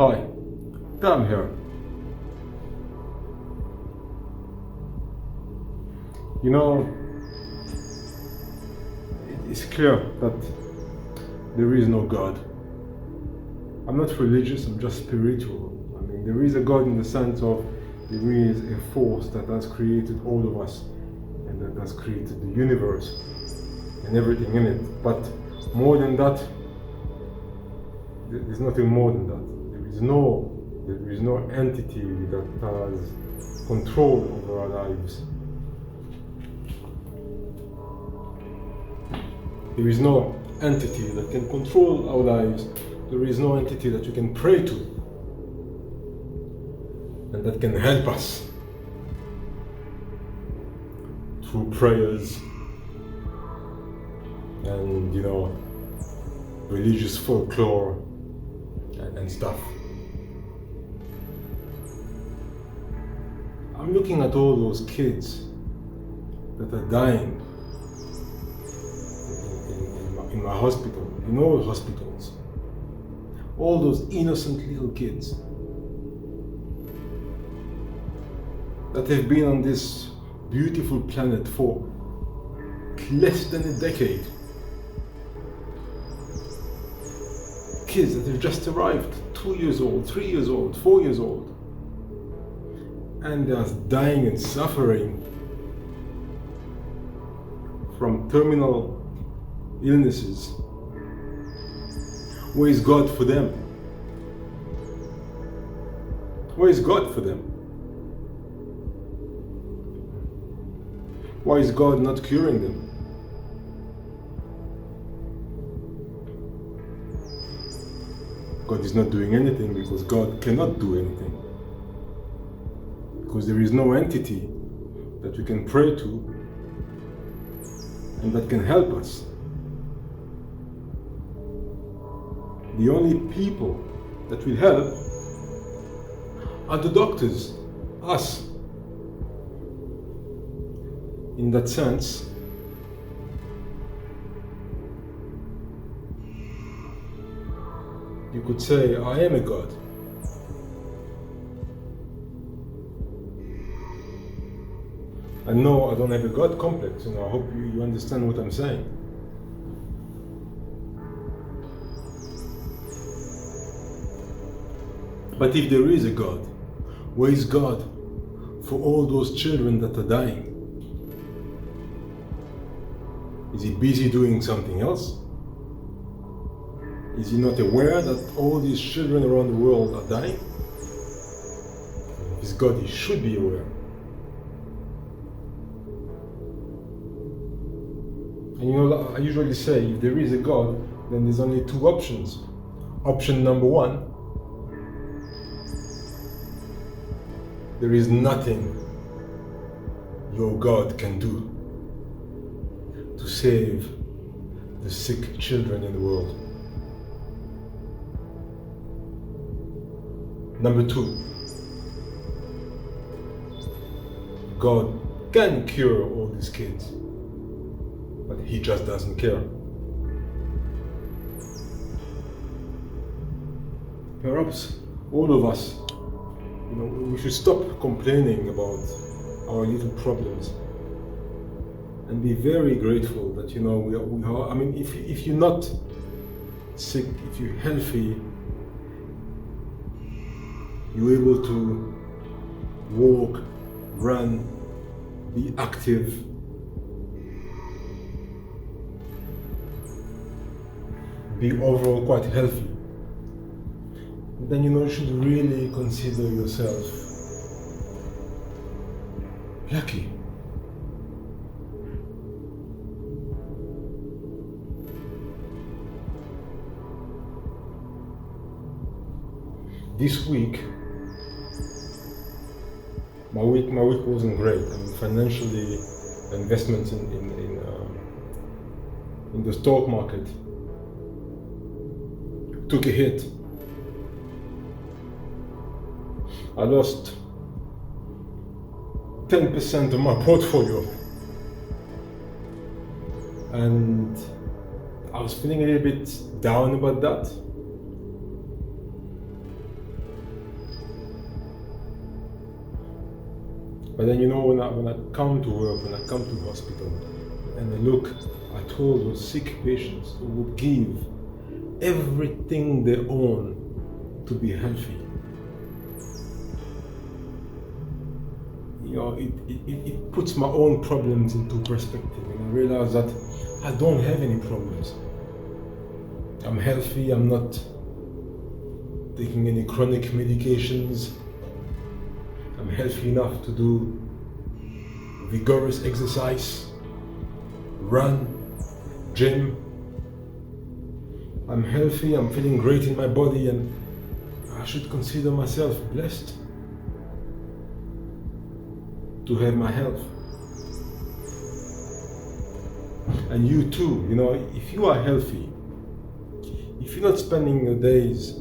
Hi, Dan here. You know, it's clear that there is no God. I'm not religious, I'm just spiritual. I mean, there is a God in the sense of there is a force that has created all of us and that has created the universe and everything in it. But more than that, there's nothing more than that. There is no entity that has control over our lives. There is no entity that can control our lives. There is no entity that you can pray to and that can help us through prayers and, religious folklore and stuff. I'm looking at all those kids that are dying in my hospital, in all hospitals. All those innocent little kids that have been on this beautiful planet for less than a decade. Kids that have just arrived, 2 years old, 3 years old, 4 years old, and they are dying and suffering from terminal illnesses. Where is God for them? Where is God for them? Why is God not curing them? God is not doing anything because God cannot do anything. Because there is no entity that we can pray to and that can help us. The only people that will help are the doctors, us. In that sense, you could say, I am a God. And no, I don't have a God complex, I hope you understand what I'm saying. But if there is a God, where is God for all those children that are dying? Is he busy doing something else? Is he not aware that all these children around the world are dying? If he's God, he should be aware. And I usually say, if there is a God, then there's only two options. Option number one, there is nothing your God can do to save the sick children in the world. Number two, God can cure all these kids, but he just doesn't care. Perhaps all of us, we should stop complaining about our little problems and be very grateful that we are. I mean, if you're not sick, if you're healthy, you're able to walk, run, be active, be overall quite healthy, then you should really consider yourself lucky. This week, my week wasn't great. I mean, financially, investments in the stock market took a hit. I lost 10% of my portfolio, and I was feeling a little bit down about that. But then when I come to work, when I come to hospital, and I look at all those sick patients who would give everything they own to be healthy, it puts my own problems into perspective, and I realize that I don't have any problems. I'm healthy, I'm not taking any chronic medications. I'm healthy enough to do vigorous exercise, run, gym. I'm healthy, I'm feeling great in my body, and I should consider myself blessed to have my health. And you too, if you are healthy, if you're not spending your days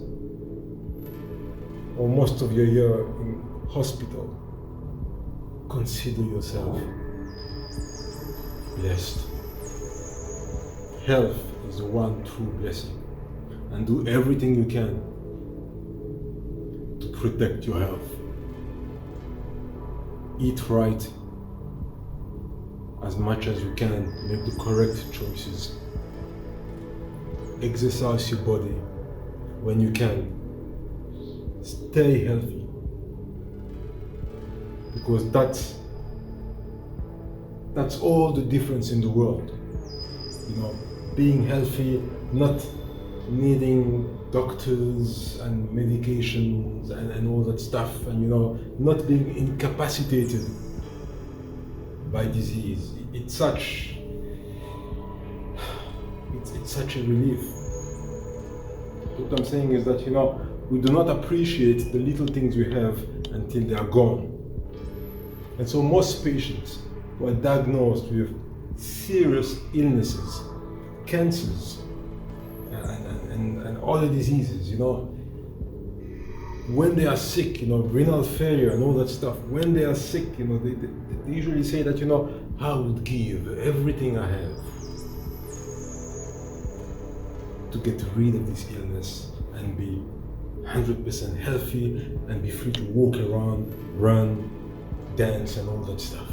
or most of your year in hospital, consider yourself blessed. Health is the one true blessing, and do everything you can to protect your health. Eat right as much as you can, make the correct choices. Exercise your body when you can. Stay healthy, because that's all the difference in the world. Being healthy, not needing doctors and medications and all that stuff, and not being incapacitated by disease. It's such a relief. What I'm saying is that we do not appreciate the little things we have until they are gone. And so most patients who are diagnosed with serious illnesses, cancers, and other diseases, when they are sick, renal failure and all that stuff, when they are sick, they usually say that, I would give everything I have to get rid of this illness and be 100% healthy and be free to walk around, run, dance and all that stuff.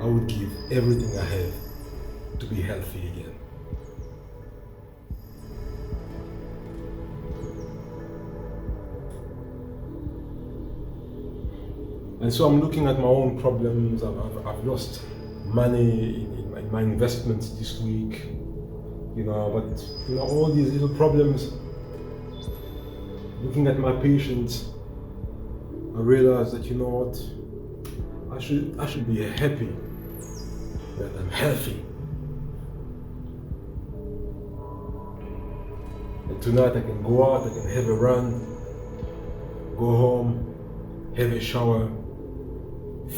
I would give everything I have to be healthy again. And so I'm looking at my own problems. I've lost money in my investments this week, but all these little problems. Looking at my patients, I realize that I should be happy that I'm healthy. And tonight I can go out, I can have a run, go home, have a shower,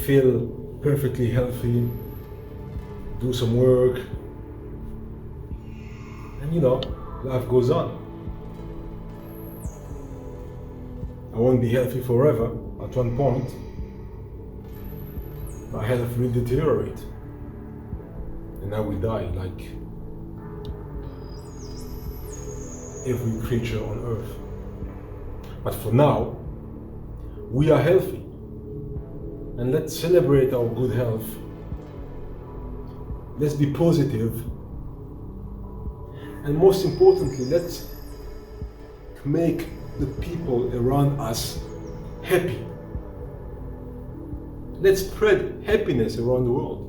feel perfectly healthy, do some work, and life goes on. I won't be healthy forever. At one point, my health will deteriorate, and I will die like every creature on earth. But for now, we are healthy, and let's celebrate our good health. Let's be positive, and most importantly, let's make the people around us happy. Let's spread happiness around the world.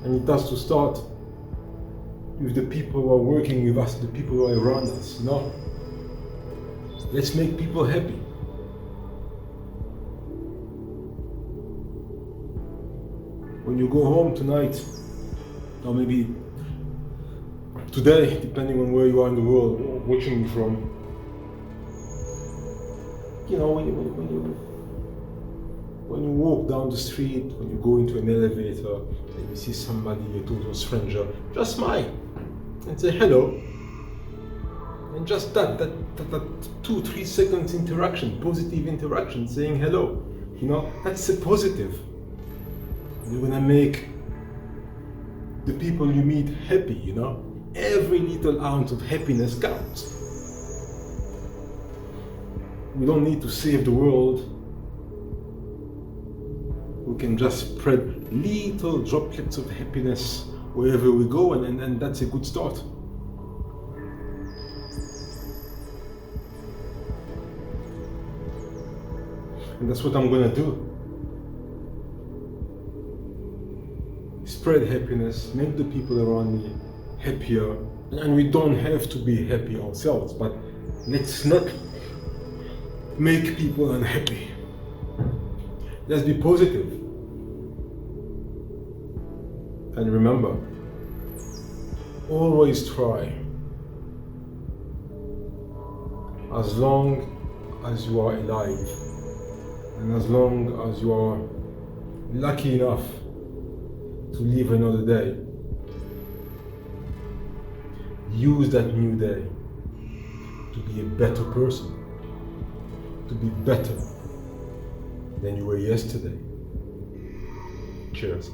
And it has to start with the people who are working with us, the people who are around us. Let's make people happy. When you go home tonight, or maybe today, depending on where you are in the world, watching me from, when you walk down the street, when you go into an elevator and you see somebody, a total stranger, just smile and say hello. And just that 2-3 seconds interaction, positive interaction, saying hello, that's a positive. You're gonna make the people you meet happy, Every little ounce of happiness counts. We don't need to save the world. We can just spread little droplets of happiness wherever we go, and that's a good start. And that's what I'm gonna do. Spread happiness, make the people around me happier. And we don't have to be happy ourselves, but let's not make people unhappy. Let's be positive. And remember, always try. As long as you are alive, and as long as you are lucky enough to live another day, use that new day to be a better person, to be better than you were yesterday. Cheers.